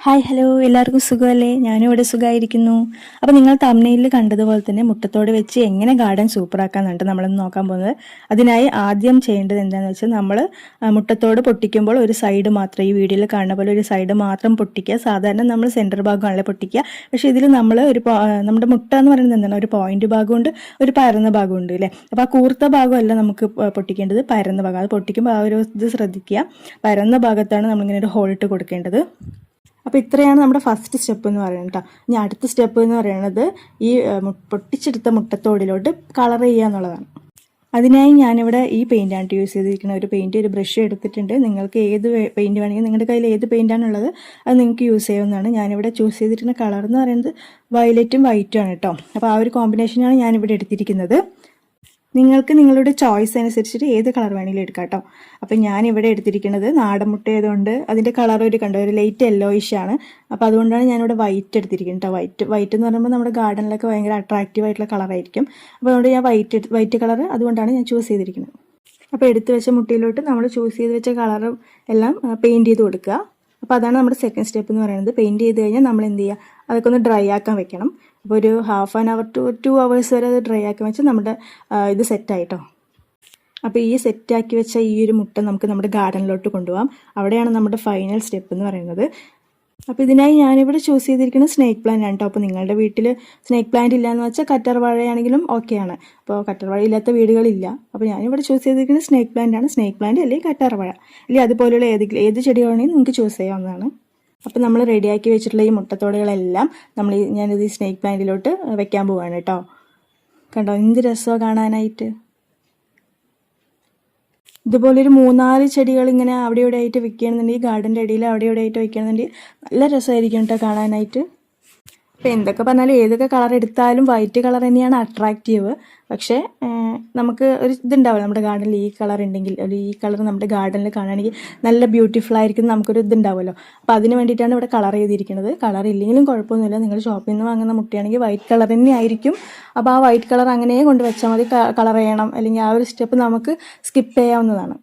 Hi hello എല്ലാവർക്കും സുഖമല്ലേ? ഞാനും ഇവിടെ സുഖമായിരിക്കുന്നു. അപ്പോൾ നിങ്ങൾ തംബ്നെയിലിൽ കണ്ടതുപോലെ തന്നെ മുട്ടത്തോട് വെച്ച് എങ്ങനെ ഗാർഡൻ സൂപ്പറാക്കാന്നുണ്ട് നമ്മളിന്ന് നോക്കാൻ പോകുന്നത്. അതിനായി ആദ്യം ചെയ്യേണ്ടത് എന്താണെന്ന് വെച്ചാൽ നമ്മൾ മുട്ടത്തോട് പൊട്ടിക്കുമ്പോൾ ഒരു സൈഡ് മാത്രം, ഈ വീഡിയോയിൽ കാണുന്ന പോലെ ഒരു സൈഡ് മാത്രം പൊട്ടിക്കുക. സാധാരണ നമ്മൾ സെൻറ്റർ ഭാഗമാണല്ലേ പൊട്ടിക്കുക. പക്ഷേ ഇതിൽ നമ്മൾ നമ്മുടെ മുട്ട എന്ന് പറയുന്നത് എന്താണ്, ഒരു പോയിന്റ് ഭാഗമുണ്ട്, ഒരു പരന്ന ഭാഗമുണ്ട് അല്ലേ. അപ്പോൾ ആ കൂർത്ത ഭാഗമല്ല നമുക്ക് പൊട്ടിക്കേണ്ടത്, പരന്ന ഭാഗം. അത് പൊട്ടിക്കുമ്പോൾ ആ ഒരു ഇത് ശ്രദ്ധിക്കുക. പരന്ന ഭാഗത്താണ് നമ്മളിങ്ങനെ ഒരു ഹോൾ ഇട്ട് കൊടുക്കേണ്ടത്. അപ്പോൾ ഇത്രയാണ് നമ്മുടെ ഫസ്റ്റ് സ്റ്റെപ്പ് എന്ന് പറയുന്നത് കേട്ടോ. ഇനി അടുത്ത സ്റ്റെപ്പ് എന്ന് പറയുന്നത് ഈ പൊട്ടിച്ചെടുത്ത മുട്ടത്തോടിലോട്ട് കളർ ചെയ്യുക എന്നുള്ളതാണ്. അതിനായി ഞാനിവിടെ ഈ പെയിൻ്റാണ് യൂസ് ചെയ്തിരിക്കുന്നത്. ഒരു പെയിൻറ്റ്, ഒരു ബ്രഷ് എടുത്തിട്ടുണ്ട്. നിങ്ങൾക്ക് ഏത് പെയിൻറ്റ് വേണമെങ്കിൽ, നിങ്ങളുടെ കയ്യിൽ ഏത് പെയിൻ്റാണുള്ളത് അത് നിങ്ങൾക്ക് യൂസ് ചെയ്യാവുന്നതാണ്. ഞാനിവിടെ ചൂസ് ചെയ്തിരിക്കുന്ന കളർ എന്ന് പറയുന്നത് വയലറ്റും വൈറ്റും ആണ് കേട്ടോ. അപ്പോൾ ആ ഒരു കോമ്പിനേഷനാണ് ഞാനിവിടെ എടുത്തിരിക്കുന്നത്. നിങ്ങൾക്ക് നിങ്ങളുടെ ചോയ്സ് അനുസരിച്ചിട്ട് ഏത് കളർ വേണമെങ്കിലും എടുക്കാം കേട്ടോ. അപ്പം ഞാനിവിടെ എടുത്തിരിക്കുന്നത് നാടൻ മുട്ട ആയതുകൊണ്ട് അതിൻ്റെ കളർ ഒരു ലൈറ്റ് യെല്ലോയിഷ് ആണ്. അപ്പോൾ അതുകൊണ്ടാണ് ഞാനിവിടെ വൈറ്റ് എടുത്തിരിക്കുന്നത് കേട്ടോ. വൈറ്റ് എന്ന് പറയുമ്പോൾ നമ്മുടെ ഗാർഡനിലൊക്കെ ഭയങ്കര അട്രാക്റ്റീവ് ആയിട്ടുള്ള കളറായിരിക്കും. അപ്പോൾ അതുകൊണ്ട് ഞാൻ വൈറ്റ് കളർ അതുകൊണ്ടാണ് ഞാൻ ചൂസ് ചെയ്തിരിക്കുന്നത്. അപ്പോൾ എടുത്തു വെച്ച മുട്ടയിലോട്ട് നമ്മൾ ചൂസ് ചെയ്ത് വെച്ച കളറും എല്ലാം പെയിൻറ്റ് ചെയ്ത് കൊടുക്കുക. അപ്പോൾ അതാണ് നമ്മുടെ സെക്കൻഡ് സ്റ്റെപ്പ് എന്ന് പറയുന്നത്. പെയിൻറ്റ് ചെയ്ത് കഴിഞ്ഞാൽ നമ്മൾ എന്ത് ചെയ്യുക, അതൊക്കെ ഒന്ന് ഡ്രൈ ആക്കാൻ വെക്കണം. അപ്പോൾ ഒരു half an hour to 2 hours വരെ അത് ഡ്രൈ ആക്കി വെച്ചാൽ നമ്മുടെ ഇത് സെറ്റായിട്ടോ. അപ്പോൾ ഈ സെറ്റാക്കി വെച്ച ഈ ഒരു മുട്ട നമുക്ക് നമ്മുടെ ഗാർഡനിലോട്ട് കൊണ്ടുപോകാം. അവിടെയാണ് നമ്മുടെ ഫൈനൽ സ്റ്റെപ്പ് എന്ന് പറയുന്നത്. അപ്പോൾ ഇതിനായി ഞാനിവിടെ ചൂസ് ചെയ്തിരിക്കുന്നത് സ്നേക്ക് പ്ലാന്റ് ആണ് കേട്ടോ. അപ്പോൾ നിങ്ങളുടെ വീട്ടിൽ സ്നേക്ക് പ്ലാന്റ് ഇല്ലയെന്ന് വെച്ചാൽ കറ്റാർ വാഴയാണെങ്കിലും ഓക്കെയാണ്. അപ്പോൾ കറ്റാർ വാഴ ഇല്ലാത്ത വീടുകളില്ല. അപ്പോൾ ഞാനിവിടെ ചൂസ് ചെയ്തിരിക്കുന്നത് സ്നേക്ക് പ്ലാന്റ് ആണ്. സ്നേക്ക് പ്ലാന്റ് അല്ലെങ്കിൽ കറ്റാർ വാഴ അല്ലെങ്കിൽ അതുപോലെയുള്ള ഏത് ചെടികളാണെങ്കിലും നിങ്ങൾക്ക് ചൂസ് ചെയ്യാവുന്നതാണ്. അപ്പോൾ നമ്മൾ റെഡിയാക്കി വെച്ചിട്ടുള്ള ഈ മുട്ടത്തോടുകളെല്ലാം ഞാനിത് ഈ സ്നേക്ക് പ്ലാന്റിലോട്ട് വെക്കാൻ പോവുകയാണ് കേട്ടോ. കണ്ടോ എന്ത് രസമാണ് കാണാനായിട്ട്. ഇതുപോലൊരു 3-4 ചെടികൾ ഇങ്ങനെ അവിടെ ഇവിടെ ആയിട്ട് വെക്കുകയാണെന്നുണ്ടെങ്കിൽ, ഗാർഡൻ്റെ ഇടയിൽ അവിടെ ഇവിടെ ആയിട്ട് വെക്കുകയാണെന്നുണ്ടെങ്കിൽ നല്ല രസമായിരിക്കും കേട്ടോ കാണാനായിട്ട്. അപ്പോൾ എന്തൊക്കെ പറഞ്ഞാലും ഏതൊക്കെ കളർ എടുത്താലും വൈറ്റ് കളർ തന്നെയാണ് അട്രാക്റ്റീവ്. പക്ഷേ നമുക്ക് ഒരു ഇതുണ്ടാവില്ല, നമ്മുടെ ഗാർഡനിൽ ഈ കളർ ഉണ്ടെങ്കിൽ, അല്ലെങ്കിൽ ഈ കളർ നമ്മുടെ ഗാർഡനിൽ കാണുകയാണെങ്കിൽ നല്ല ബ്യൂട്ടിഫുൾ ആയിരിക്കും, നമുക്കൊരു ഇതുണ്ടാവുമല്ലോ. അപ്പോൾ അതിന് വേണ്ടിയിട്ടാണ് ഇവിടെ കളർ ചെയ്തിരിക്കുന്നത്. കളർ ഇല്ലെങ്കിലും കുഴപ്പമൊന്നുമില്ല. നിങ്ങൾ ഷോപ്പിൽ നിന്ന് വാങ്ങുന്ന മുട്ടയാണെങ്കിൽ വൈറ്റ് കളർ തന്നെ ആയിരിക്കും. അപ്പോൾ ആ വൈറ്റ് കളർ അങ്ങനെ കൊണ്ട് വെച്ചാൽ മതി. കളർ ചെയ്യണം അല്ലെങ്കിൽ ആ ഒരു സ്റ്റെപ്പ് നമുക്ക് സ്കിപ്പ് ചെയ്യാവുന്നതാണ്.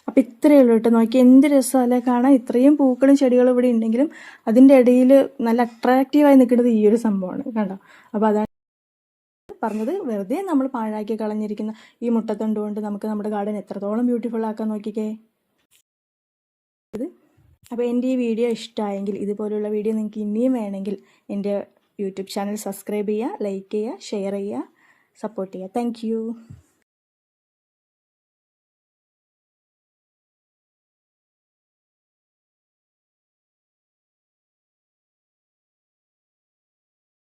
അപ്പോൾ ഇത്രയേ ഉള്ളൂ കേട്ടോ. നോക്കി എന്ത് രസമല്ലേ കാണാൻ. ഇത്രയും പൂക്കളും ചെടികളും ഇവിടെ ഉണ്ടെങ്കിലും അതിൻ്റെ ഇടയിൽ നല്ല അട്രാക്റ്റീവായി നിൽക്കുന്നത് ഈ ഒരു സംഭവമാണ് കണ്ടോ. അപ്പോൾ അതാണ് പറഞ്ഞത്, വെറുതെ നമ്മൾ പാഴാക്കി കളഞ്ഞിരിക്കുന്ന ഈ മുട്ടത്തൊണ്ട് കൊണ്ട് നമുക്ക് നമ്മുടെ ഗാർഡൻ എത്രത്തോളം ബ്യൂട്ടിഫുൾ ആക്കാൻ നോക്കിക്കേ. അപ്പോൾ എൻ്റെ ഈ വീഡിയോ ഇഷ്ടമായെങ്കിൽ, ഇതുപോലുള്ള വീഡിയോ നിങ്ങൾക്ക് ഇനിയും വേണമെങ്കിൽ എൻ്റെ യൂട്യൂബ് ചാനൽ സബ്സ്ക്രൈബ് ചെയ്യുക, ലൈക്ക് ചെയ്യുക, ഷെയർ ചെയ്യുക, സപ്പോർട്ട് ചെയ്യുക. താങ്ക്